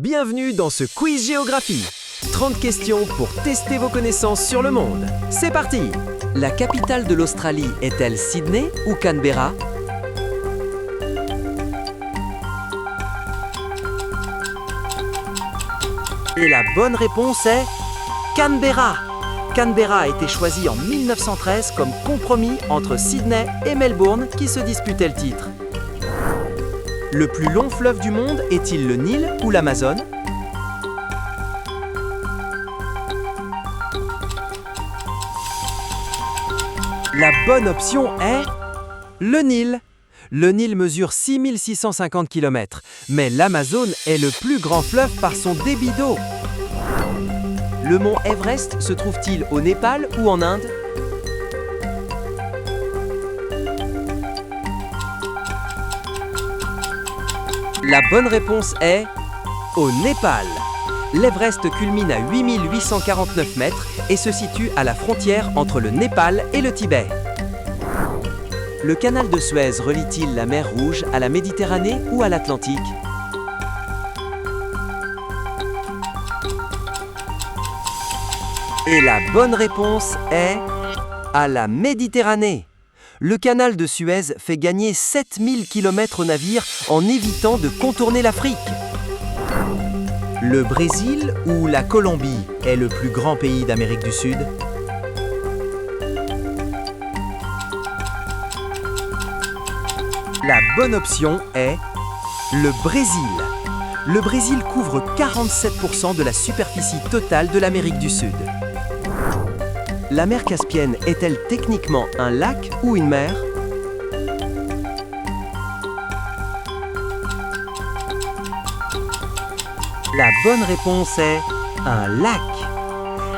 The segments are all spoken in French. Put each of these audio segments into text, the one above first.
Bienvenue dans ce quiz géographie. 30 questions pour tester vos connaissances sur le monde. C'est parti! La capitale de l'Australie est-elle Sydney ou Canberra? Et la bonne réponse est Canberra. Canberra a été choisi en 1913 comme compromis entre Sydney et Melbourne qui se disputaient le titre. Le plus long fleuve du monde est-il le Nil ou l'Amazone? La bonne option est le Nil. Le Nil mesure 6650 km, mais l'Amazone est le plus grand fleuve par son débit d'eau. Le mont Everest se trouve-t-il au Népal ou en Inde? La bonne réponse est au Népal. L'Everest culmine à 8849 mètres et se situe à la frontière entre le Népal et le Tibet. Le canal de Suez relie-t-il la mer Rouge à la Méditerranée ou à l'Atlantique? Et la bonne réponse est à la Méditerranée. Le canal de Suez fait gagner 7000 km aux navires en évitant de contourner l'Afrique. Le Brésil ou la Colombie est le plus grand pays d'Amérique du Sud? La bonne option est le Brésil. Le Brésil couvre 47% de la superficie totale de l'Amérique du Sud. La mer Caspienne est-elle techniquement un lac ou une mer? La bonne réponse est un lac.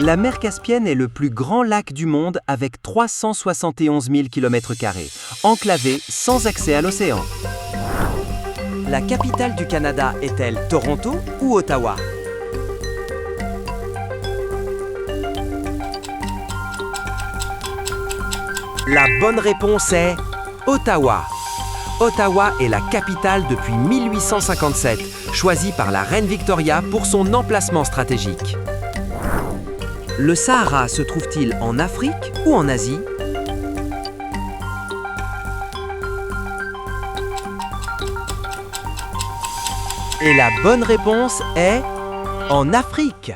La mer Caspienne est le plus grand lac du monde avec 371 000 km², enclavé sans accès à l'océan. La capitale du Canada est-elle Toronto ou Ottawa? La bonne réponse est Ottawa. Ottawa est la capitale depuis 1857, choisie par la reine Victoria pour son emplacement stratégique. Le Sahara se trouve-t-il en Afrique ou en Asie? Et la bonne réponse est en Afrique.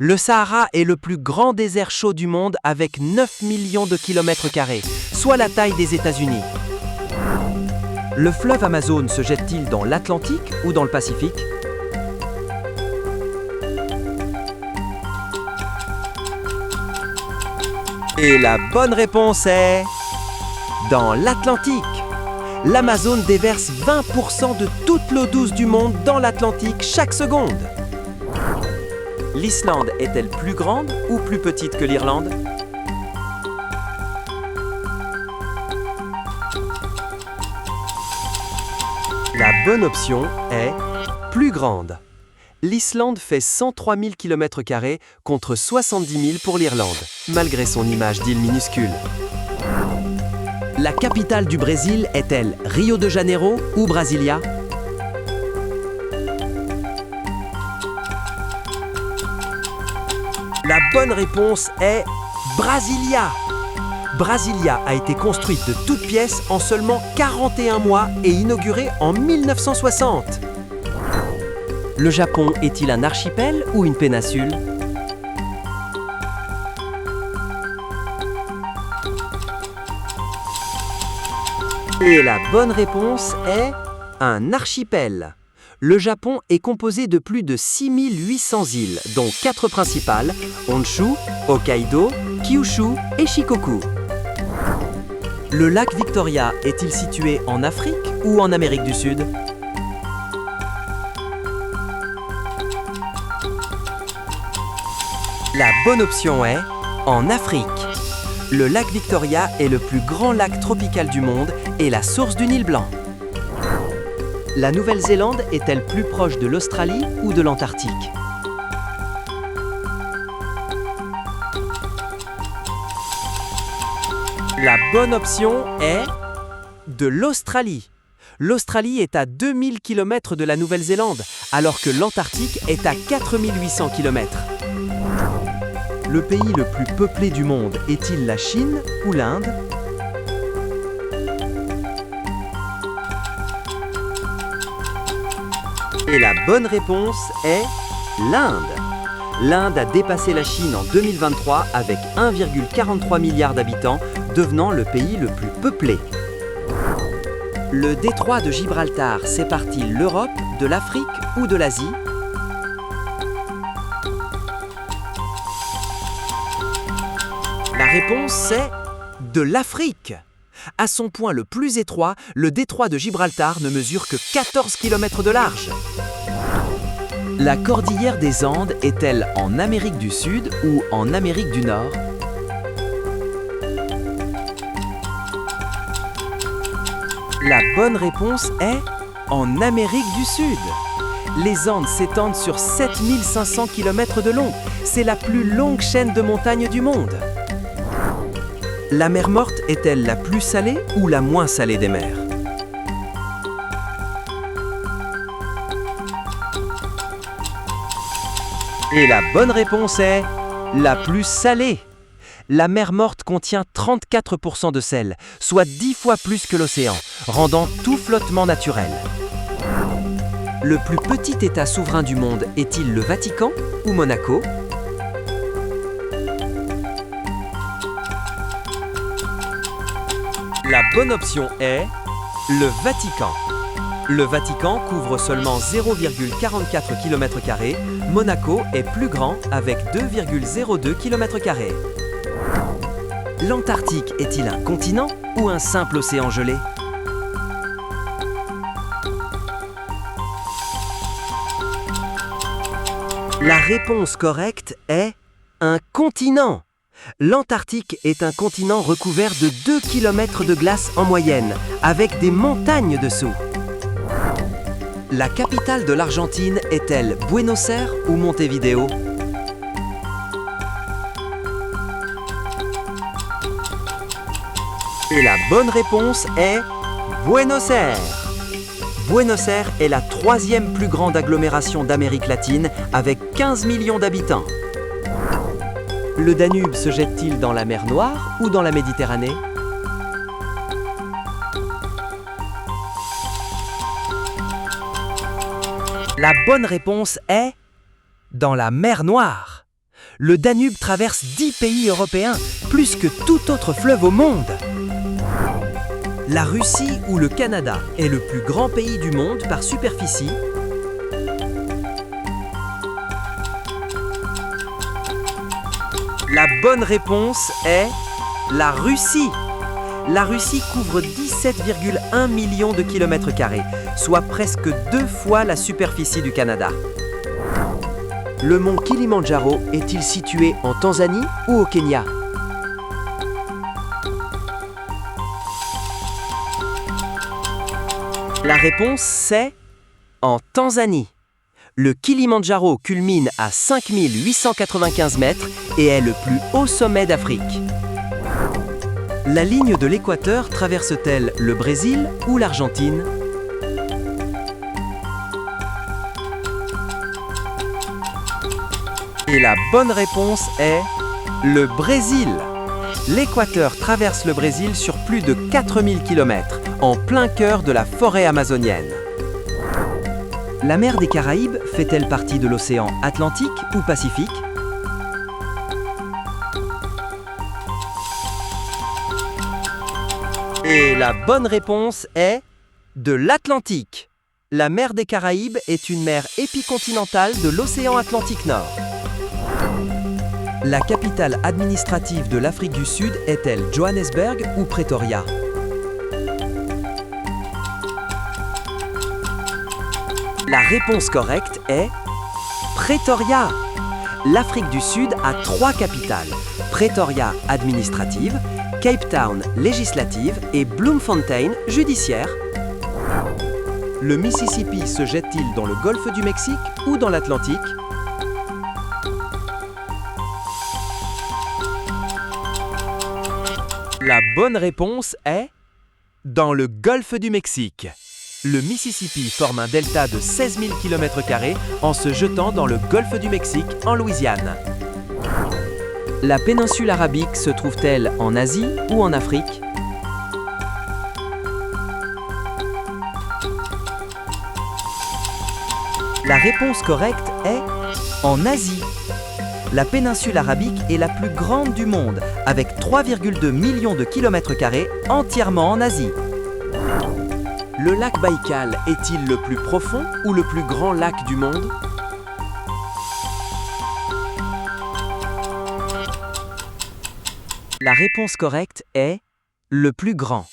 Le Sahara est le plus grand désert chaud du monde avec 9 millions de km², soit la taille des États-Unis. Le fleuve Amazone se jette-t-il dans l'Atlantique ou dans le Pacifique? Et la bonne réponse est dans l'Atlantique. L'Amazone déverse 20% de toute l'eau douce du monde dans l'Atlantique chaque seconde. L'Islande est-elle plus grande ou plus petite que l'Irlande? La bonne option est plus grande. L'Islande fait 103 000 km² contre 70 000 pour l'Irlande, malgré son image d'île minuscule. La capitale du Brésil est-elle Rio de Janeiro ou Brasilia? La bonne réponse est Brasilia. Brasilia a été construite de toutes pièces en seulement 41 mois et inaugurée en 1960. Le Japon est-il un archipel ou une péninsule? Et la bonne réponse est un archipel. Le Japon est composé de plus de 6800 îles, dont 4 principales, Honshu, Hokkaido, Kyushu et Shikoku. Le lac Victoria est-il situé en Afrique ou en Amérique du Sud? La bonne option est en Afrique. Le lac Victoria est le plus grand lac tropical du monde et la source du Nil blanc. La Nouvelle-Zélande est-elle plus proche de l'Australie ou de l'Antarctique? La bonne option est de l'Australie. L'Australie est à 2000 km de la Nouvelle-Zélande, alors que l'Antarctique est à 4800 km. Le pays le plus peuplé du monde est-il la Chine ou l'Inde? Et la bonne réponse est l'Inde. L'Inde a dépassé la Chine en 2023 avec 1,43 milliard d'habitants, devenant le pays le plus peuplé. Le détroit de Gibraltar sépare-t-il l'Europe de l'Afrique ou de l'Asie? La réponse c'est de l'Afrique. À son point le plus étroit, le détroit de Gibraltar ne mesure que 14 km de large. La cordillère des Andes est-elle en Amérique du Sud ou en Amérique du Nord? La bonne réponse est en Amérique du Sud. Les Andes s'étendent sur 7500 km de long. C'est la plus longue chaîne de montagnes du monde. La mer Morte est-elle la plus salée ou la moins salée des mers? Et la bonne réponse est la plus salée. La mer Morte contient 34% de sel, soit 10 fois plus que l'océan, rendant tout flottement naturel. Le plus petit État souverain du monde est-il le Vatican ou Monaco? La bonne option est le Vatican. Le Vatican couvre seulement 0,44 km², Monaco est plus grand avec 2,02 km². L'Antarctique est-il un continent ou un simple océan gelé? La réponse correcte est un continent. L'Antarctique est un continent recouvert de 2 km de glace en moyenne, avec des montagnes dessous. La capitale de l'Argentine est-elle Buenos Aires ou Montevideo? Et la bonne réponse est Buenos Aires. Buenos Aires est la 3e plus grande agglomération d'Amérique latine avec 15 millions d'habitants. Le Danube se jette-t-il dans la mer Noire ou dans la Méditerranée? La bonne réponse est dans la mer Noire. Le Danube traverse 10 pays européens, plus que tout autre fleuve au monde. La Russie ou le Canada est le plus grand pays du monde par superficie. La bonne réponse est la Russie. La Russie couvre 17,1 millions de kilomètres carrés, soit presque 2 fois la superficie du Canada. Le mont Kilimandjaro est-il situé en Tanzanie ou au Kenya? La réponse c'est en Tanzanie. Le Kilimandjaro culmine à 5895 mètres et est le plus haut sommet d'Afrique. La ligne de l'équateur traverse-t-elle le Brésil ou l'Argentine? Et la bonne réponse est le Brésil. L'équateur traverse le Brésil sur plus de 4000 km, en plein cœur de la forêt amazonienne. La mer des Caraïbes fait-elle partie de l'océan Atlantique ou Pacifique? Et la bonne réponse est de l'Atlantique. La mer des Caraïbes est une mer épicontinentale de l'océan Atlantique Nord. La capitale administrative de l'Afrique du Sud est-elle Johannesburg ou Pretoria? La réponse correcte est Pretoria. L'Afrique du Sud a 3 capitales, Pretoria administrative, Cape Town législative et Bloemfontein judiciaire. Le Mississippi se jette-t-il dans le golfe du Mexique ou dans l'Atlantique? La bonne réponse est dans le golfe du Mexique. Le Mississippi forme un delta de 16 000 km² en se jetant dans le golfe du Mexique, en Louisiane. La péninsule arabique se trouve-t-elle en Asie ou en Afrique? La réponse correcte est en Asie. La péninsule arabique est la plus grande du monde, avec 3,2 millions de km² entièrement en Asie. Le lac Baïkal est-il le plus profond ou le plus grand lac du monde? La réponse correcte est le plus grand.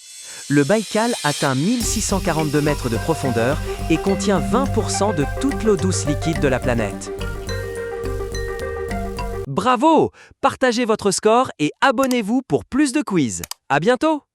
Le Baïkal atteint 1642 mètres de profondeur et contient 20% de toute l'eau douce liquide de la planète. Bravo! Partagez votre score et abonnez-vous pour plus de quiz. À bientôt!